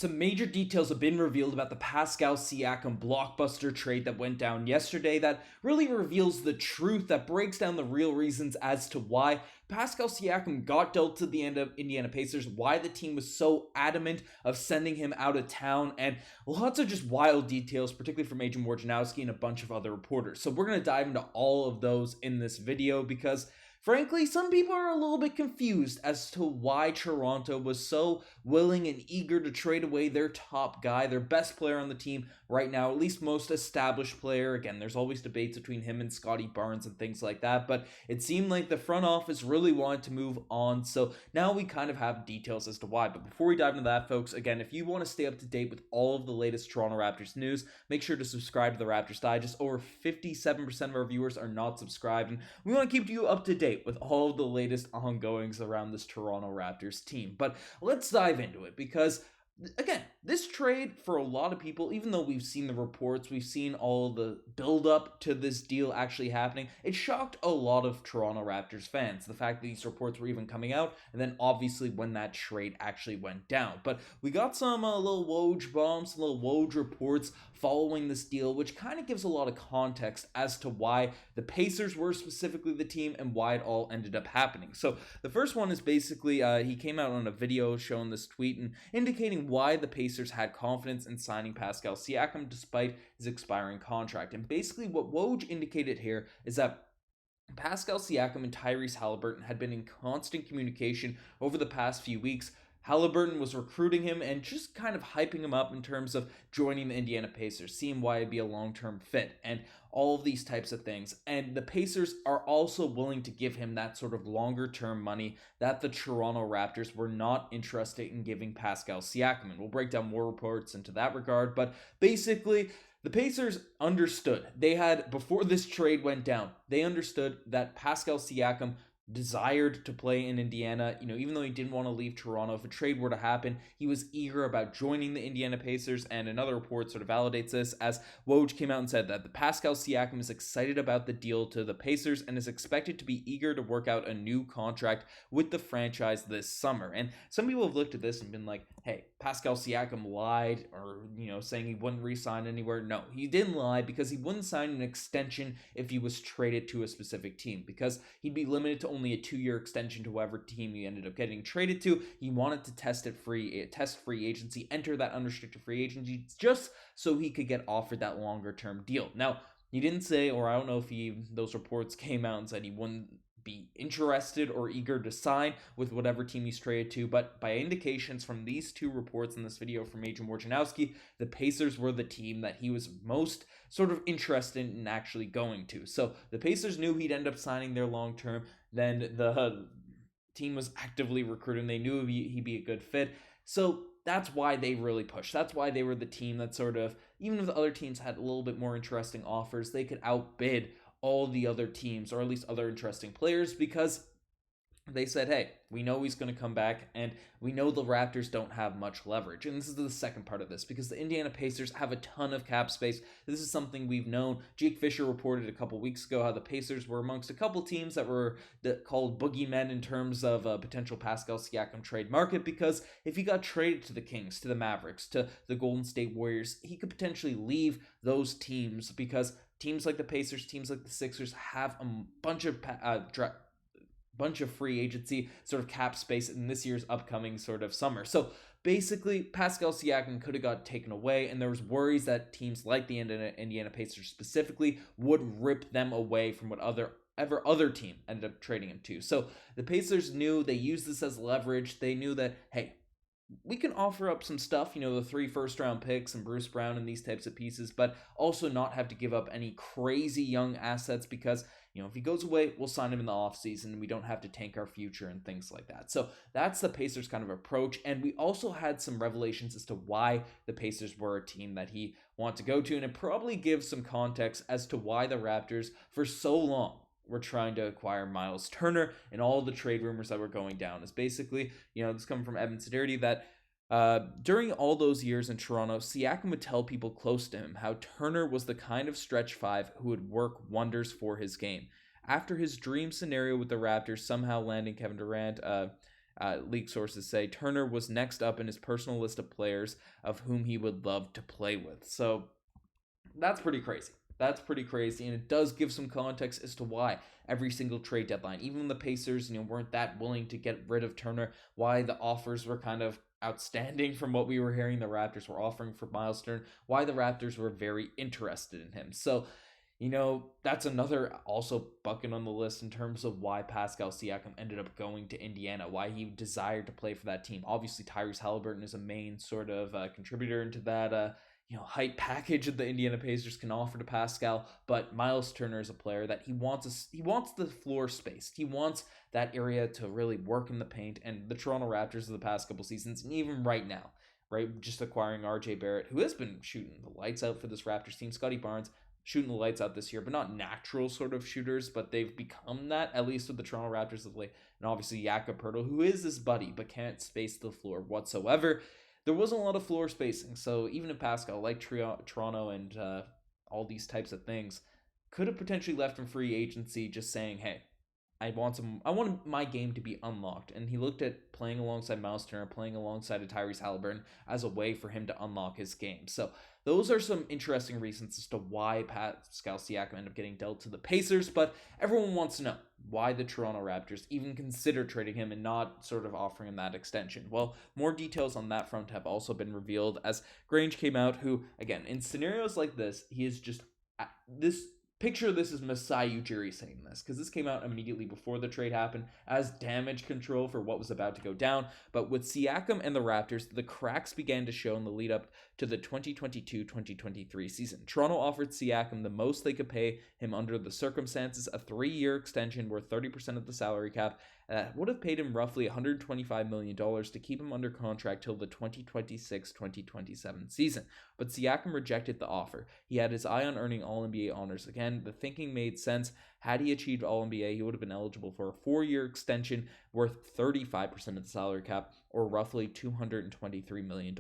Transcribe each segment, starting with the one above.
Some major details have been revealed about the Pascal Siakam blockbuster trade that went down yesterday that really reveals the truth, that breaks down the real reasons as to why Pascal Siakam got dealt to the end of Indiana Pacers, why the team was so adamant of sending him out of town, and lots of just wild details, particularly from Adrian Wojnarowski and a bunch of other reporters. So we're going to dive into all of those in this video because frankly, some people are a little bit confused as to why Toronto was so willing and eager to trade away their top guy, their best player on the team right now, at least most established player. Again, there's always debates between him and Scotty Barnes and things like that, but it seemed like the front office really wanted to move on, so now we kind of have details as to why. But before we dive into that, folks, again, if you want to stay up to date with all of the latest Toronto Raptors news, make sure to subscribe to the Raptors Digest. Over 57% of our viewers are not subscribed, and we want to keep you up to date with all of the latest ongoings around this Toronto Raptors team. But let's dive into it because, again, this trade for a lot of people, even though we've seen the reports, we've seen all the build up to this deal actually happening, it shocked a lot of Toronto Raptors fans, the fact that these reports were even coming out, and then obviously when that trade actually went down. But we got some little Woj bombs, little Woj reports following this deal, which kind of gives a lot of context as to why the Pacers were specifically the team and why it all ended up happening. So the first one is basically he came out on a video showing this tweet and indicating why the Pacers had confidence in signing Pascal Siakam despite his expiring contract. And basically what Woj indicated here is that Pascal Siakam and Tyrese Halliburton had been in constant communication over the past few weeks. Halliburton was recruiting him and just kind of hyping him up in terms of joining the Indiana Pacers, seeing why it'd be a long-term fit, and all of these types of things. And the Pacers are also willing to give him that sort of longer-term money that the Toronto Raptors were not interested in giving Pascal Siakam. And we'll break down more reports into that regard, but basically, the Pacers understood. They had, before this trade went down, they understood that Pascal Siakam desired to play in Indiana. Even though he didn't want to leave Toronto, if a trade were to happen, he was eager about joining the Indiana Pacers. And another report sort of validates this, as Woj came out and said that the Pascal Siakam is excited about the deal to the Pacers and is expected to be eager to work out a new contract with the franchise this summer. And some people have looked at this and been like, hey, Pascal Siakam lied, or saying he wouldn't re-sign anywhere. No, he didn't lie, because he wouldn't sign an extension if he was traded to a specific team, because he'd be limited to only a 2-year extension to whatever team he ended up getting traded to. He wanted to test free agency, enter that unrestricted free agency, just so he could get offered that longer term deal. Now, he didn't say, or I don't know if those reports came out and said he wouldn't be interested or eager to sign with whatever team he's traded to, but by indications from these two reports in this video from Adrian Wojnarowski, the Pacers were the team that he was most sort of interested in actually going to. So the Pacers knew he'd end up signing there long term. Then the team was actively recruiting. They knew he'd be a good fit. So that's why they really pushed. That's why they were the team that sort of, even if the other teams had a little bit more interesting offers, they could outbid all the other teams, or at least other interesting players, because they said, hey, we know he's going to come back, and we know the Raptors don't have much leverage. And this is the second part of this, because the Indiana Pacers have a ton of cap space. This is something we've known. Jake Fisher reported a couple weeks ago how the Pacers were amongst a couple teams that were called boogeymen in terms of a potential Pascal Siakam trade market, because if he got traded to the Kings, to the Mavericks, to the Golden State Warriors, he could potentially leave those teams, because teams like the Pacers, teams like the Sixers have a bunch of free agency sort of cap space in this year's upcoming sort of summer. So basically, Pascal Siakam could have got taken away, and there was worries that teams like the Indiana Pacers specifically would rip them away from whatever other team ended up trading him to. So the Pacers knew, they used this as leverage. They knew that, hey, we can offer up some stuff, the 3 first-round picks and Bruce Brown and these types of pieces, but also not have to give up any crazy young assets, because, if he goes away, we'll sign him in the offseason. We don't have to tank our future and things like that. So that's the Pacers' kind of approach. And we also had some revelations as to why the Pacers were a team that he wanted to go to, and it probably gives some context as to why the Raptors, for so long, were trying to acquire Miles Turner, and all the trade rumors that were going down is basically, this coming from Evan Siderity, that during all those years in Toronto, Siakam would tell people close to him how Turner was the kind of stretch five who would work wonders for his game. After his dream scenario with the Raptors somehow landing Kevin Durant, league sources say Turner was next up in his personal list of players of whom he would love to play with. So that's pretty crazy. That's pretty crazy, and it does give some context as to why every single trade deadline, even when the Pacers, weren't that willing to get rid of Turner, why the offers were kind of outstanding from what we were hearing the Raptors were offering for Miles Turner, why the Raptors were very interested in him. So, that's another also bucket on the list in terms of why Pascal Siakam ended up going to Indiana, why he desired to play for that team. Obviously, Tyrese Halliburton is a main sort of contributor into that hype package that the Indiana Pacers can offer to Pascal, but Miles Turner is a player that he wants the floor space. He wants that area to really work in the paint, and the Toronto Raptors of the past couple seasons, and even right now, right, just acquiring RJ Barrett, who has been shooting the lights out for this Raptors team, Scotty Barnes shooting the lights out this year, but not natural sort of shooters, but they've become that, at least with the Toronto Raptors of late, and obviously Jakob Poeltl, who is his buddy, but can't space the floor whatsoever. There wasn't a lot of floor spacing, so even if Pascal, like Toronto and all these types of things, could have potentially left in free agency just saying, hey, I want my game to be unlocked. And he looked at playing alongside Miles Turner, playing alongside Tyrese Halliburton as a way for him to unlock his game. So those are some interesting reasons as to why Pascal Siakam ended up getting dealt to the Pacers. But everyone wants to know why the Toronto Raptors even consider trading him and not sort of offering him that extension. Well, more details on that front have also been revealed as Grange came out, who, again, in scenarios like this, he is just this. Picture this as Masai Ujiri saying this, because this came out immediately before the trade happened as damage control for what was about to go down. But with Siakam and the Raptors, the cracks began to show in the lead up to the 2022-2023 season. Toronto offered Siakam the most they could pay him under the circumstances, a 3-year extension worth 30% of the salary cap, that would have paid him roughly $125 million to keep him under contract till the 2026-2027 season. But Siakam rejected the offer. He had his eye on earning All-NBA honors again. The thinking made sense. Had he achieved All-NBA, he would have been eligible for a 4-year extension worth 35% of the salary cap, or roughly $223 million.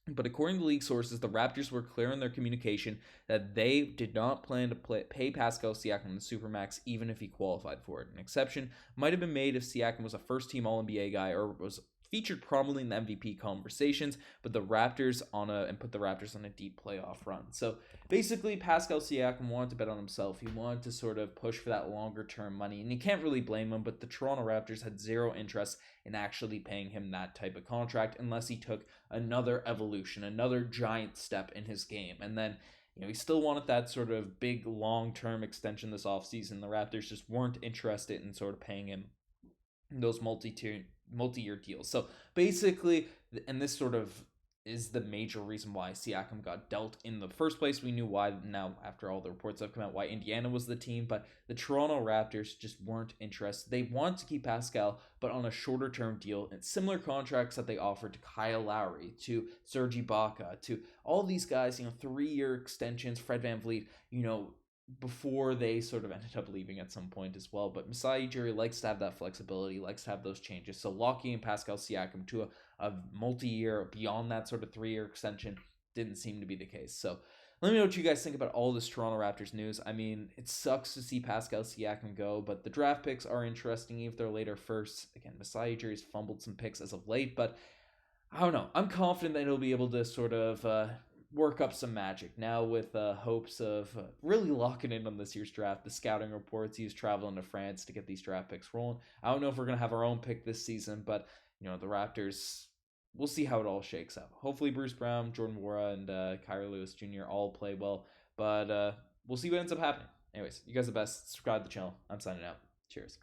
But according to league sources, the Raptors were clear in their communication that they did not plan to pay Pascal Siakam the Supermax even if he qualified for it. An exception might have been made if Siakam was a first-team All-NBA guy or was featured prominently in the MVP conversations, but put the Raptors on a deep playoff run. So basically, Pascal Siakam wanted to bet on himself. He wanted to sort of push for that longer-term money, and you can't really blame him, but the Toronto Raptors had zero interest in actually paying him that type of contract unless he took another evolution, another giant step in his game. And then, he still wanted that sort of big long-term extension this offseason. The Raptors just weren't interested in sort of paying him those multi-year deals. So basically, and this sort of is the major reason why Siakam got dealt in the first place. We knew why now after all the reports have come out why Indiana was the team, but the Toronto Raptors just weren't interested. They want to keep Pascal, but on a shorter term deal and similar contracts that they offered to Kyle Lowry, to Serge Ibaka, to all these guys, 3-year extensions, Fred VanVleet, before they sort of ended up leaving at some point as well. But Masai Ujiri likes to have that flexibility, likes to have those changes. So locking in Pascal Siakam to a multi-year, beyond that sort of 3-year extension, didn't seem to be the case. So let me know what you guys think about all this Toronto Raptors news. I mean, it sucks to see Pascal Siakam go, but the draft picks are interesting, even if they're later first. Again, Masai Ujiri's fumbled some picks as of late, but I don't know. I'm confident that he'll be able to sort of work up some magic now with hopes of really locking in on this year's draft. The scouting reports, he's traveling to France to get these draft picks rolling. I don't know if we're going to have our own pick this season, but the Raptors, we'll see how it all shakes out. Hopefully Bruce Brown, Jordan Nwora, and Kyrie Lewis Jr. all play well, but we'll see what ends up happening. Anyways, you guys are the best. Subscribe to the channel. I'm signing out. Cheers.